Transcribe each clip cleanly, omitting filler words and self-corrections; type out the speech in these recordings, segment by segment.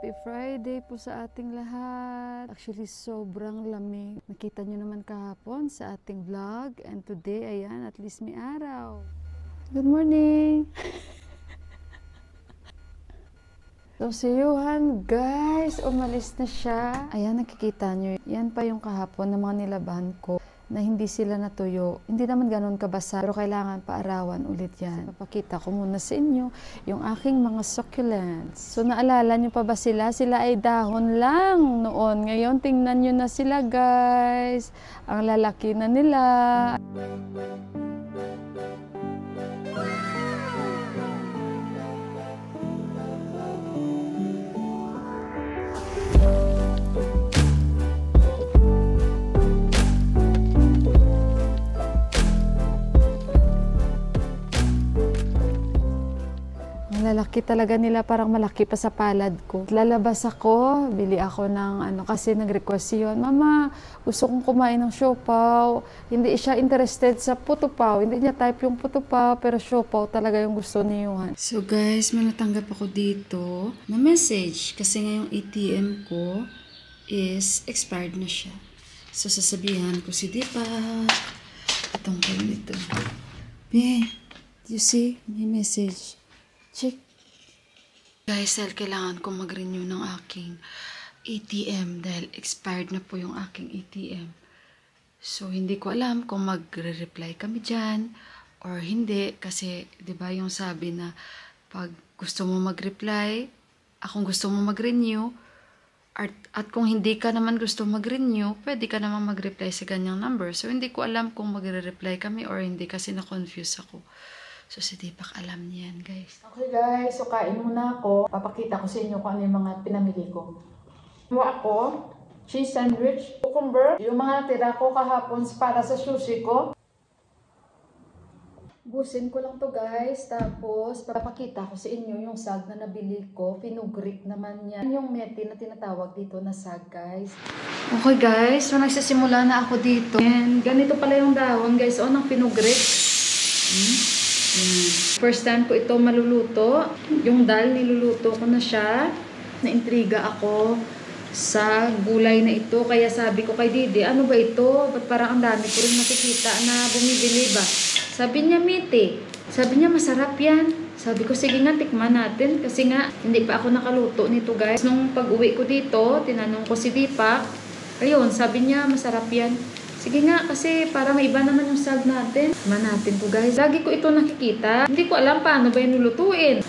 Happy Friday po sa ating lahat. Actually, sobrang lamig. Nakita nyo naman kahapon sa ating vlog. And today, ayan, at least may araw. Good morning! So, si Johan, guys, umalis na siya. Ayan, nakikita nyo. Yan pa yung kahapon ng mga nilabahan ko na hindi sila natuyo. Hindi naman ganun kabasa, pero kailangan paarawan ulit yan. Papakita ko muna sa inyo yung aking mga succulents. So, naalala nyo pa ba sila? Sila ay dahon lang noon. Ngayon, tingnan nyo na sila, guys. Ang lalaki na nila. Lalaki talaga nila, parang malaki pa sa palad ko. Lalabas ako, bili ako ng kasi nag-request yun, Mama, gusto kong kumain ng siopaw. Hindi siya interested sa putupaw. Hindi niya type yung putupaw, pero siopaw talaga yung gusto ni Johan. So guys, may natanggap ako dito na message kasi ngayong ATM ko is expired na siya. So sasabihan ko si Dipa, itong kayo dito. You see? May message. Check. Guys, kailangan ko mag-renew ng aking ATM dahil expired na po yung aking ATM. So, hindi ko alam kung magre-reply kami dyan or hindi. Kasi, di ba yung sabi na pag gusto mo mag-reply, akong gusto mo mag-renew, at kung hindi ka naman gusto mag-renew, pwede ka naman mag-reply sa ganyang number. So, hindi ko alam kung magre-reply kami or hindi kasi na-confuse ako. So, si Deepak alam niyan, guys. Okay, guys. So, kain muna ako. Papakita ko sa inyo kung ano yung mga pinamili ko. Kumuha ako, cheese sandwich, cucumber, yung mga tira ko kahapon para sa sushi ko. Busin ko lang to, guys. Tapos, papakita ko sa inyo yung sag na nabili ko. Pinugrik naman yan. Yung meti na tinatawag dito na sag, guys. Okay, guys. So, nagsisimula na ako dito. And ganito pala yung dahon, guys. O, ng pinugrik. First time ko ito maluluto. Yung dal, niluluto ko na siya. Naintriga ako sa gulay na ito. Kaya sabi ko kay Didi, ano ba ito? Ba't parang ang dami ko rin nakikita na bumibili ba? Sabi niya, Miti. Sabi niya, masarap yan. Sabi ko, sige nga, tikman natin. Kasi nga, hindi pa ako nakaluto nito, guys. Nung pag-uwi ko dito, tinanong ko si Deepak. Ayun, sabi niya, masarap yan. Sige nga, kasi para may iba naman yung sag natin. Tikman natin po, guys. Lagi ko ito nakikita. Hindi ko alam paano ba yung lulutuin.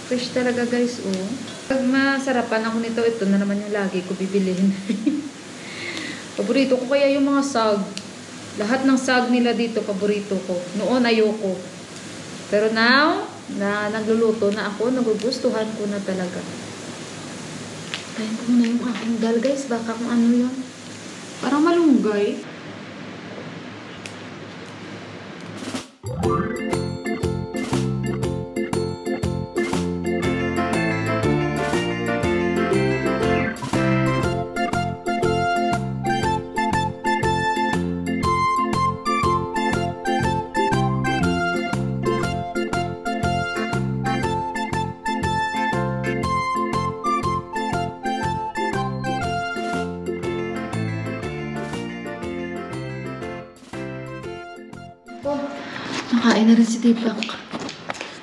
Fresh talaga, guys, oh. Pag masarapan ako nito, ito na naman yung lagi ko bibilihin. Paborito ko kaya yung mga sag. Lahat ng sag nila dito, paborito ko. Noon, ayoko. Pero now, na nagluluto na ako, nagugustuhan ko na talaga. Tayin ko muna yung aking dal, guys. Baka kung ano yun. Parang malunggay. Nakain na rin si Deepak.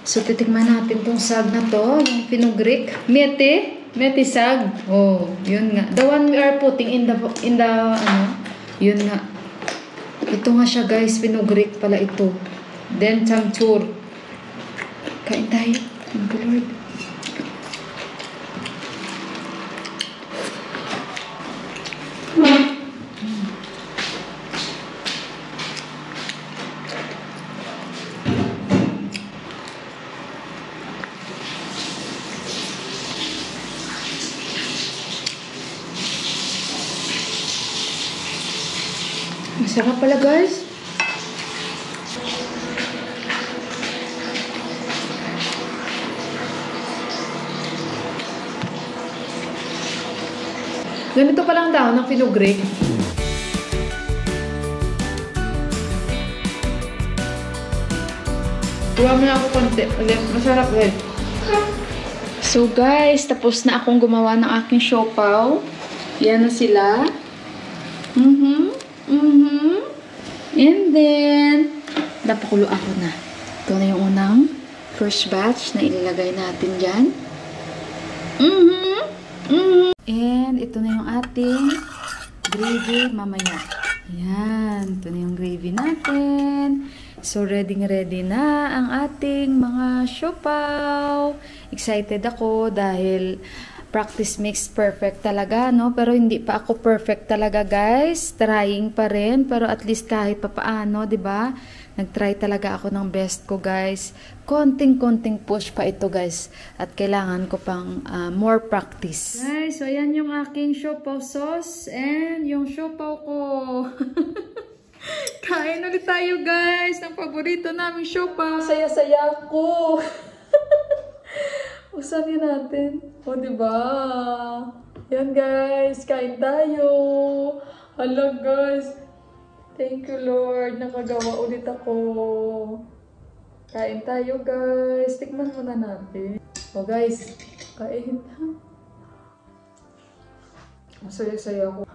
So, titikman natin tong sag na to. Yung pinugrik. Meti sag. Oh, yun nga. The one we are putting in the yun nga. Ito nga siya, guys. Pinugrik pala ito. Then, chamchur. Kain tayo. Thank you, Lord. Masarap pala, guys. Ganito palang dahon ng pinugrik. Kuha mo na ako konti. Masarap, guys. So guys, tapos na akong gumawa ng aking siopaw. Yan na sila. And then, napakulo ako na. Ito na yung unang first batch na ilalagay natin dyan. And ito na yung ating gravy mamaya. Yan. Ito na yung gravy natin. So, ready na ang ating mga siopaw. Excited ako dahil practice makes perfect talaga, no? Pero hindi pa ako perfect talaga, guys. Trying pa rin. Pero at least kahit papaano, di ba? Nag-try talaga ako ng best ko, guys. Konting-konting push pa ito, guys. At kailangan ko pang more practice. Guys, so ayan yung aking siopaw sauce and yung siopaw ko. Kain ulit tayo, guys, ng paborito naming siopaw. Saya-saya ako. Usanin natin. O, diba? Yan, guys. Kain tayo. Hala, guys. Thank you, Lord. Nakagawa ulit ako. Kain tayo, guys. Tikman muna natin. O, guys. Kain. Masaya-saya ako.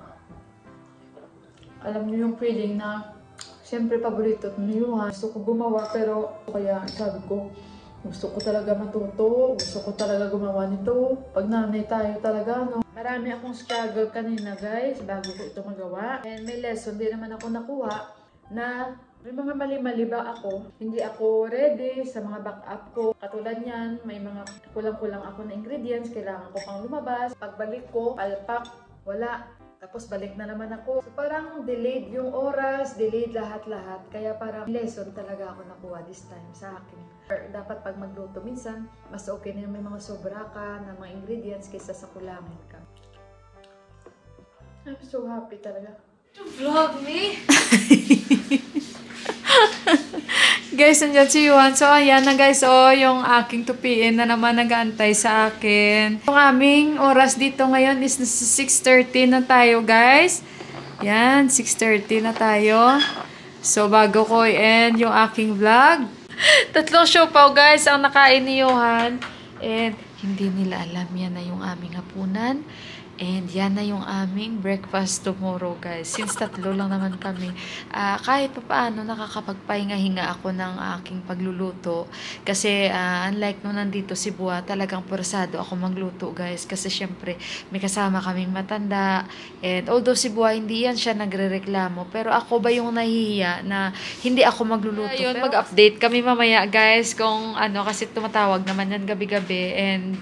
Alam niyo yung feeling na siyempre paborito niyo. Gusto ko gumawa pero kaya sabi ko gusto ko talaga matuto. Gusto ko talaga gumawa nito. Pag nanay tayo talaga, no? Marami akong struggle kanina, guys, bago ko ito magawa. And may lesson din naman ako nakuha na may mga mali-mali ba ako. Hindi ako ready sa mga backup ko. Katulad yan, may mga kulang-kulang ako na ingredients. Kailangan ko pang lumabas. Pagbalik ko, palpak, wala. Tapos balik na naman ako. So parang delayed yung oras, delayed lahat-lahat. Kaya parang lesson talaga ako nakuha this time sa akin. Dapat pag magluto minsan, mas okay na yung may mga sobra ka na mga ingredients kaysa sa kulangin ka. I'm so happy talaga. To vlog me? Guys, nandiyan si Yuan. So, ayan na guys. Oh, yung aking tupiin na naman nag-aantay sa akin. Yung aming oras dito ngayon is 6:30 na tayo, guys. Yan, 6:30 na tayo. So, bago ko i-end yung aking vlog. 3 siopaw, guys, ang nakain ni Johan. And hindi nila alam yan na yung aming hapunan. And yan na yung aming breakfast tomorrow, guys. Since 3 lang naman kami, kahit pa paano nakakapagpahinga-hinga ako ng aking pagluluto. Kasi unlike nung nandito si Bua, talagang persado ako magluto, guys. Kasi syempre, may kasama kaming matanda. And although si Bua, hindi yan siya nagre-reklamo. Pero ako ba yung nahihiya na hindi ako magluluto? Yun, mag-update kami mamaya, guys, kung ano, kasi tumatawag naman yan gabi-gabi. And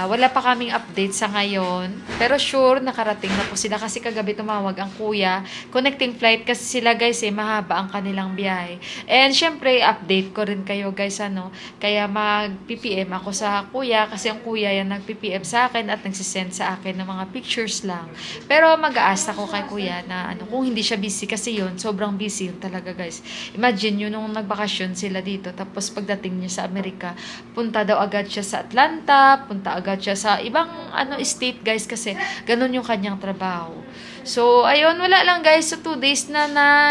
wala pa kaming update sa ngayon. Pero sure, nakarating na po sila kasi kagabi tumawag ang kuya. Connecting flight kasi sila, guys, mahaba ang kanilang biyahe. And syempre, update ko rin kayo, guys, ano. Kaya mag-PPM ako sa kuya kasi ang kuya yan nag-PPM sa akin at nagsisend sa akin ng mga pictures lang. Pero mag-aasta ko kay kuya na ano, kung hindi siya busy kasi yun, sobrang busy yun talaga, guys. Imagine yun nung nagbakasyon sila dito tapos pagdating niya sa Amerika, punta daw agad siya sa Atlanta, punta agad siya sa ibang state, guys, kasi ganun yung kanyang trabaho. So, ayun, wala lang, guys. So, 2 days na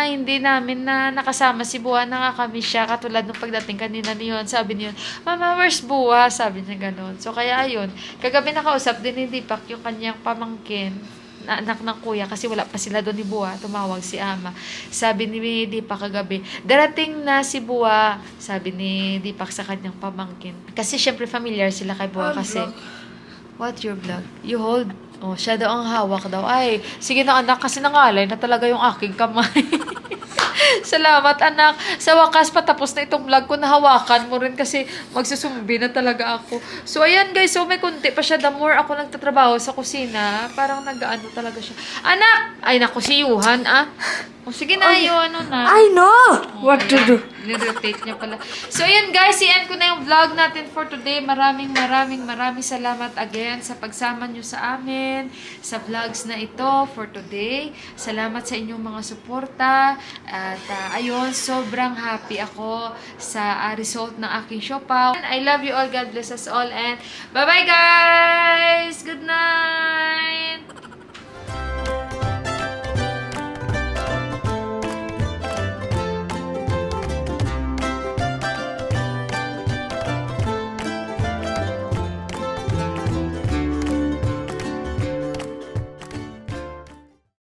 hindi namin na nakasama si Bua. Nakakamiss siya. Katulad nung pagdating kanina niyon, sabi niyo, Mama, where's Bua? Sabi niya ganun. So, kaya ayun. Kagabi nakausap din ni Deepak yung kanyang pamangkin na anak ng kuya kasi wala pa sila doon ni Bua. Tumawag si Ama. Sabi ni Deepak kagabi, darating na si Bua. Sabi ni Deepak sa kanyang pamangkin. Kasi syempre familiar sila kay Bua kasi... What your vlog? You hold? Oh, siya daw ang hawak daw. Ay, sige na anak, kasi nangalay na talaga yung aking kamay. Salamat, anak. Sa wakas, patapos na itong vlog ko, nahawakan mo rin kasi magsusumbi na talaga ako. So, ayan guys. So, may kunti pa siya. The more ako nagtatrabaho sa kusina, parang nag-ano talaga siya. Anak! Ay, naku, si Yuhan, O, sige na, yun, na. I know what to do. Nirotate niya pala. So, ayan guys, i-end ko na yung vlog natin for today. Maraming salamat again sa pagsama nyo sa amin, sa vlogs na ito for today. Salamat sa inyong mga suporta. At, ayun, sobrang happy ako sa result ng aking siopaw. I love you all. God bless us all. And, bye-bye guys! Good night!